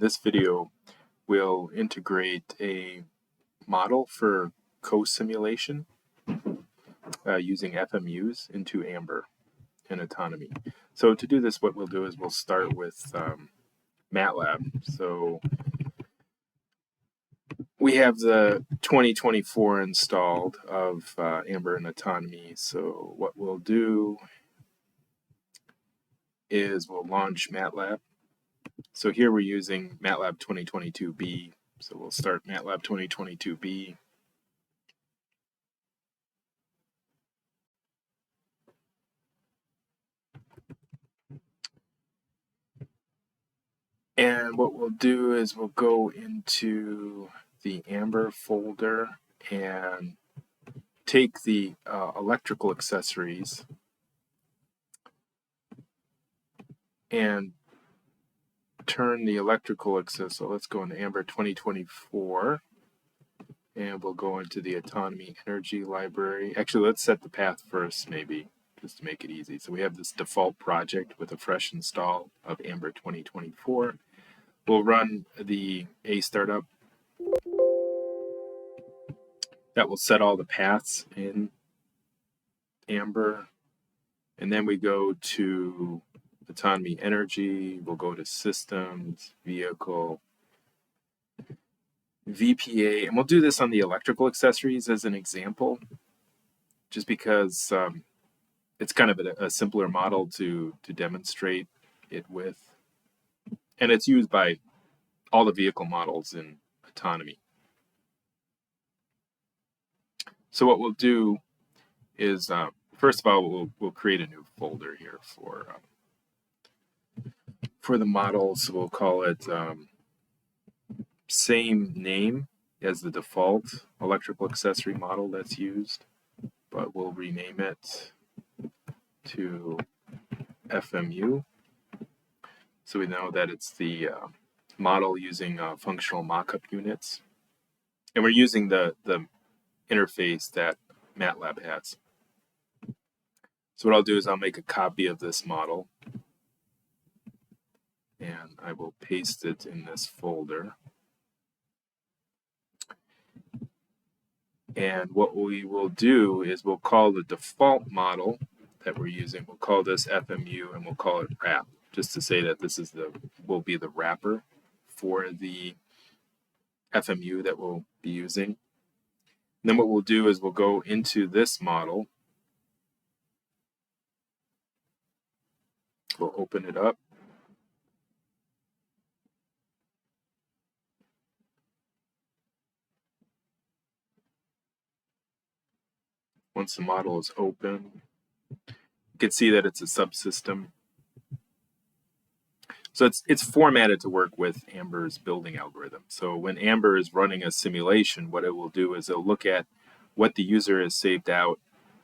This video will integrate a model for co-simulation using FMUs into Amber and Autonomie. So to do this, what we'll do is we'll start with MATLAB. So we have the 2024 installed of Amber and Autonomie. So what we'll do is we'll launch MATLAB. So here we're using MATLAB 2022B. So we'll start MATLAB 2022B. And what we'll do is we'll go into the Amber folder and take the electrical accessories and turn the electrical accessories. So let's go into Amber 2024 and we'll go into the Autonomie energy library. Actually, let's set the path first, maybe, just to make it easy. So we have this default project with a fresh install of Amber 2024. We'll run the A startup. That will set all the paths in Amber. And then we go to Autonomie Energy. We'll go to Systems, Vehicle, VPA. And we'll do this on the electrical accessories as an example, just because it's kind of a simpler model to demonstrate it with. And it's used by all the vehicle models in Autonomie. So what we'll do is, first of all, we'll create a new folder here for the model. So we'll call it same name as the default electrical accessory model that's used, but we'll rename it to FMU. So we know that it's the model using functional mockup units. And we're using the interface that MATLAB has. So what I'll do is I'll make a copy of this model and I will paste it in this folder. And what we will do is we'll call the default model that we're using, we'll call this FMU and we'll call it wrap, just to say that this is will be the wrapper for the FMU that we'll be using. And then what we'll do is we'll go into this model. We'll open it up. Once the model is open, you can see that it's a subsystem. So it's formatted to work with Amber's building algorithm. So when Amber is running a simulation, what it will do is it'll look at what the user has saved out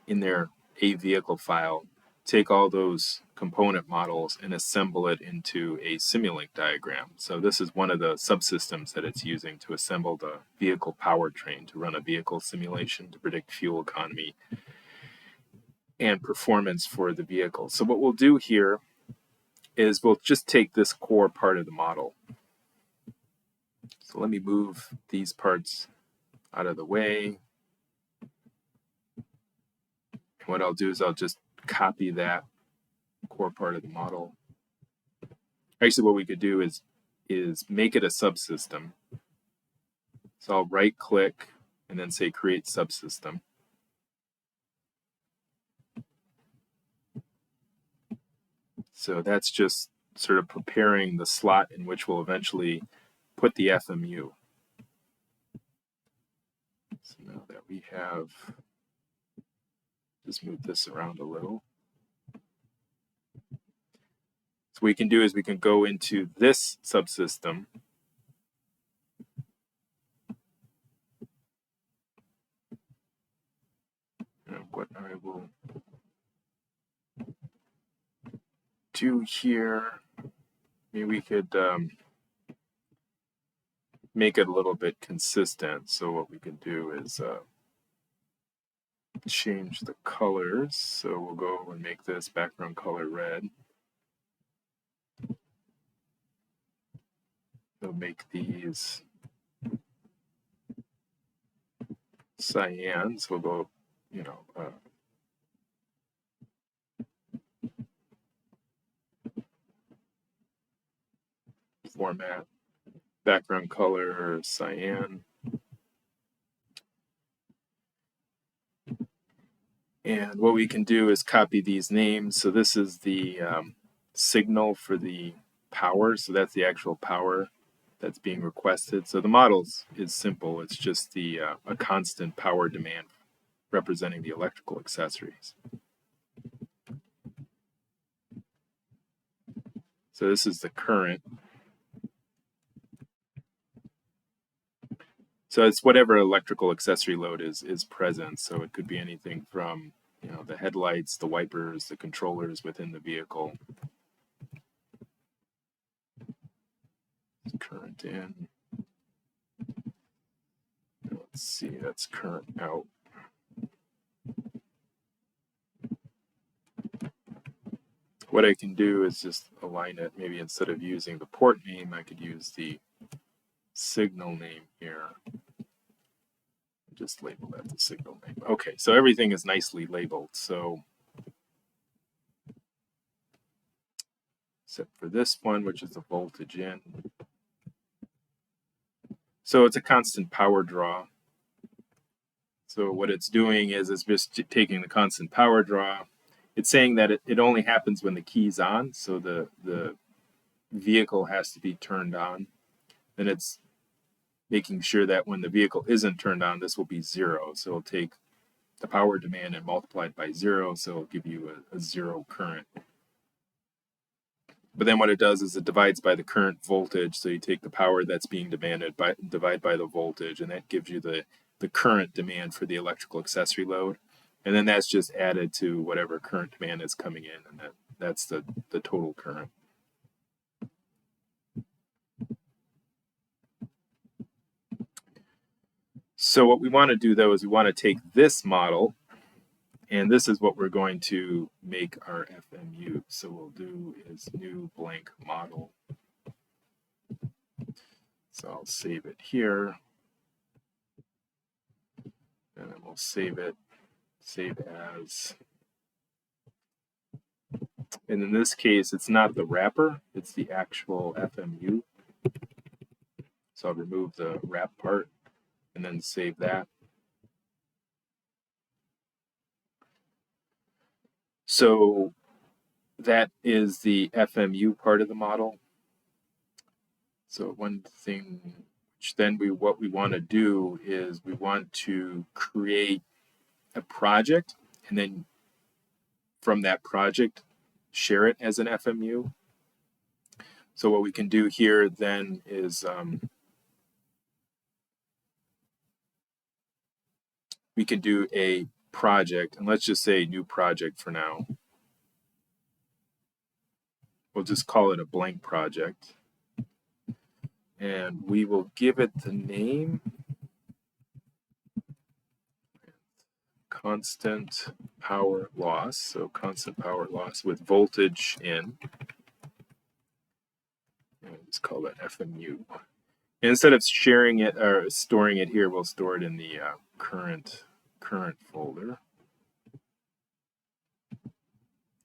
in their A vehicle file, take all those component models and assemble it into a Simulink diagram. So this is one of the subsystems that it's using to assemble the vehicle powertrain to run a vehicle simulation to predict fuel economy and performance for the vehicle. So what we'll do here is we'll just take this core part of the model. So let me move these parts out of the way. And what I'll do is I'll just copy that core part of the model. Actually, what we could do is make it a subsystem. So I'll right click and then say create subsystem. So that's just sort of preparing the slot in which we'll eventually put the FMU. So now that we have, just move this around a little. So what we can do is we can go into this subsystem. And what I will do here, maybe we could make it a little bit consistent. So what we can do is change the colors. So we'll go and make this background color red. we'll make these cyan, so we'll go, format, background color, cyan. And what we can do is copy these names. So this is the signal for the power. So that's the actual power that's being requested. So the model is simple. It's just the a constant power demand representing the electrical accessories. So this is the current. So it's whatever electrical accessory load is present. So it could be anything from the headlights, the wipers, the controllers within the vehicle. Current in. Let's see, that's current out. What I can do is just align it. Maybe instead of using the port name, I could use the signal name here. Just label that the signal name. Okay, so everything is nicely labeled. So except for this one, which is the voltage in. So it's a constant power draw. So what it's doing is it's just taking the constant power draw. It's saying that it only happens when the key's on, so the vehicle has to be turned on. Then it's making sure that when the vehicle isn't turned on, this will be 0. So it'll take the power demand and multiply it by 0, so it'll give you a 0 current. But then what it does is it divides by the current voltage. So you take the power that's being demanded, divide by the voltage, and that gives you the current demand for the electrical accessory load. And then that's just added to whatever current demand is coming in, and that's the total current. So what we want to do, though, is we want to take this model, and this is what we're going to make our FMU. So we'll do is new blank model. So I'll save it here. And then we'll save as. And in this case, it's not the wrapper, it's the actual FMU. So I'll remove the wrap part and then save that. So that is the FMU part of the model. So one thing which then what we want to do is we want to create a project, and then from that project share it as an FMU. So what we can do here then is we can do a project, and let's just say new project for now. We'll just call it a blank project. And we will give it the name constant power loss. So constant power loss with voltage in. And let's call that FMU. And instead of sharing it or storing it here, we'll store it in the current folder.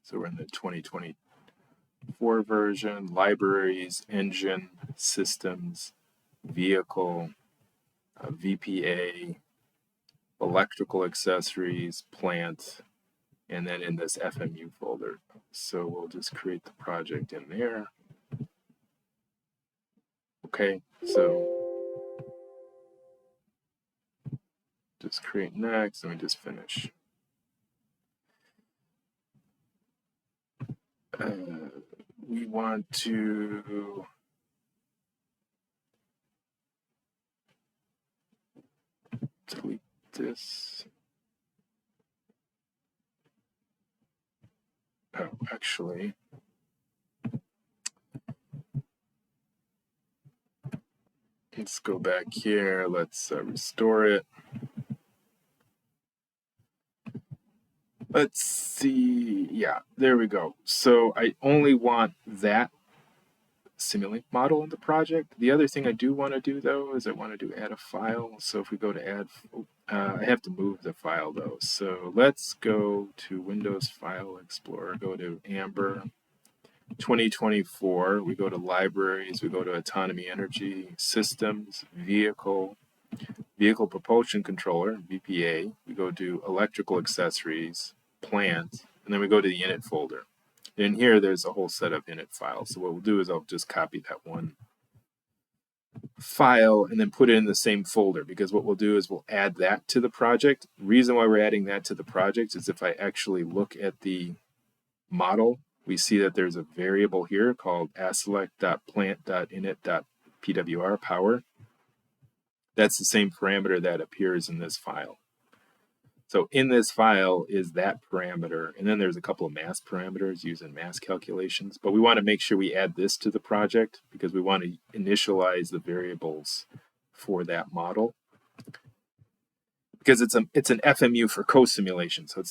So we're in the 2024 version, libraries, engine, systems, vehicle, VPA, electrical accessories, plant, and then in this FMU folder. So we'll just create the project in there. Okay, so just create next, and we just finish. We want to delete this. Oh, actually, let's go back here. Let's restore it. Let's see. Yeah, there we go. So I only want that Simulink model in the project. The other thing I do want to do though is I want to do add a file. So if we go to add, I have to move the file though. So let's go to Windows File Explorer, go to Amber 2024. We go to Libraries, we go to Autonomy Energy, Systems, Vehicle Propulsion Controller, VPA. We go to Electrical Accessories, Plant, and then we go to the init folder. In here, there's a whole set of init files. So what we'll do is I'll just copy that one file and then put it in the same folder, because what we'll do is we'll add that to the project. Reason why we're adding that to the project is if I actually look at the model, we see that there's a variable here called aselect.plant.init.pwr power. That's the same parameter that appears in this file. So in this file is that parameter, and then there's a couple of mass parameters using mass calculations, but we want to make sure we add this to the project because we want to initialize the variables for that model. Because it's an FMU for co-simulation, so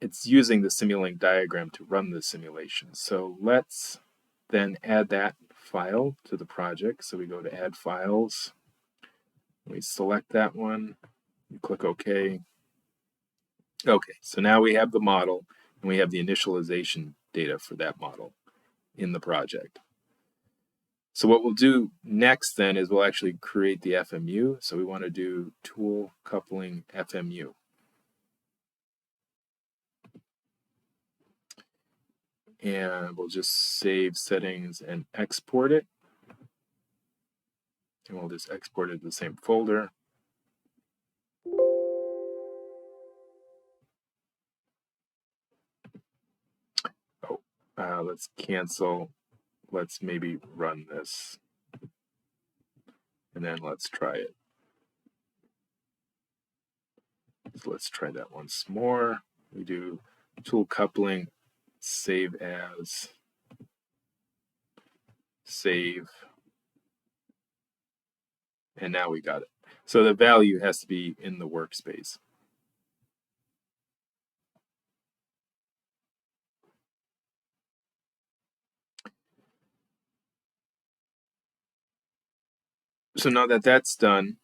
it's using the Simulink diagram to run the simulation. So let's then add that file to the project. So we go to Add Files, we select that one, we click OK. Okay, so now we have the model and we have the initialization data for that model in the project. So what we'll do next then is we'll actually create the FMU. So we want to do Tool Coupling FMU. And we'll just save settings and export it. And we'll just export it to the same folder. Let's cancel. Let's maybe run this. And then let's try it. So let's try that once more. We do tool coupling, save as, save, and now we got it. So the value has to be in the workspace. So now that that's done,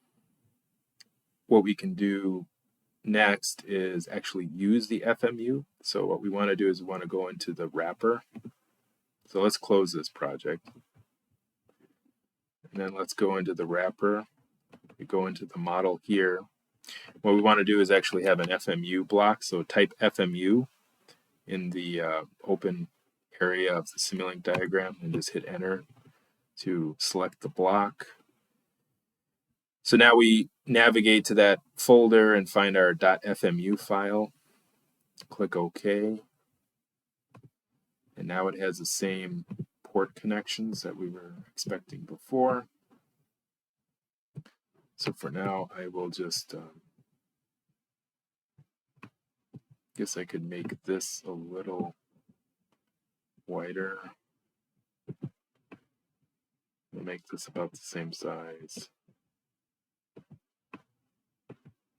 what we can do next is actually use the FMU. So what we want to do is we want to go into the wrapper. So let's close this project. And then let's go into the wrapper. We go into the model here. What we want to do is actually have an FMU block. So type FMU in the open area of the Simulink diagram and just hit enter to select the block. So now we navigate to that folder and find our .fmu file. Click OK. And now it has the same port connections that we were expecting before. So for now, I will just, guess I could make this a little wider. We'll make this about the same size.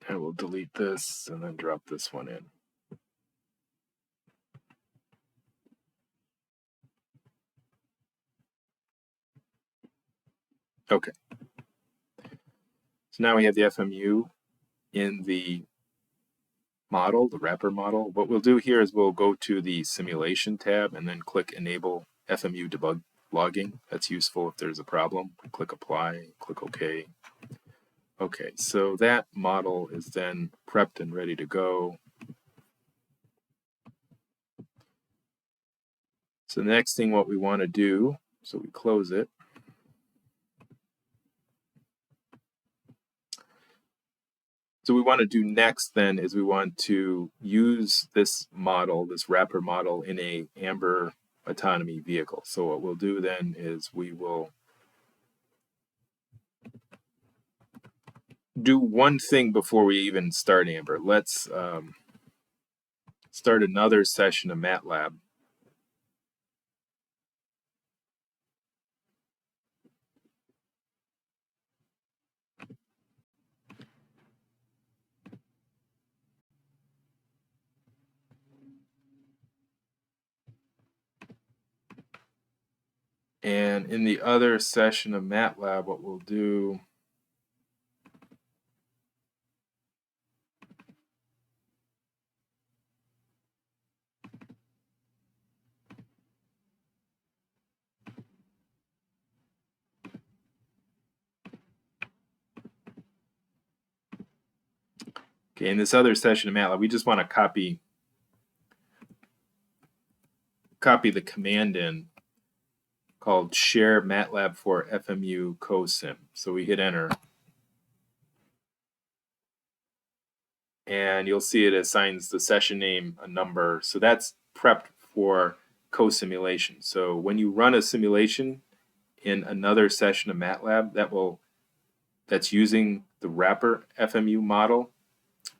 I will delete this and then drop this one in. Okay. So now we have the FMU in the model, the wrapper model. What we'll do here is we'll go to the simulation tab and then click enable FMU debug logging. That's useful if there's a problem. Click apply, click OK. Okay, so that model is then prepped and ready to go. So the next thing what we want to do, so we close it. So we want to do next then is we want to use this model, this wrapper model in a Amber autonomy vehicle. So what we'll do then is we will do one thing before we even start Amber. Let's start another session of MATLAB. And in the other session of MATLAB, what we'll do in this other session of MATLAB, we just want to copy the command in called share MATLAB for FMU cosim. So we hit enter. And you'll see it assigns the session name a number. So that's prepped for co-simulation. So when you run a simulation in another session of MATLAB that's using the wrapper FMU model,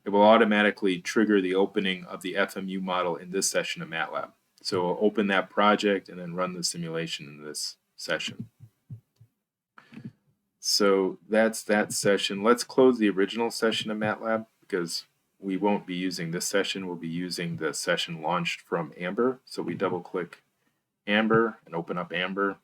it will automatically trigger the opening of the FMU model in this session of MATLAB. So we'll open that project and then run the simulation in this session. So that's that session. Let's close the original session of MATLAB because we won't be using this session. We'll be using the session launched from Amber. So we double click Amber and open up Amber.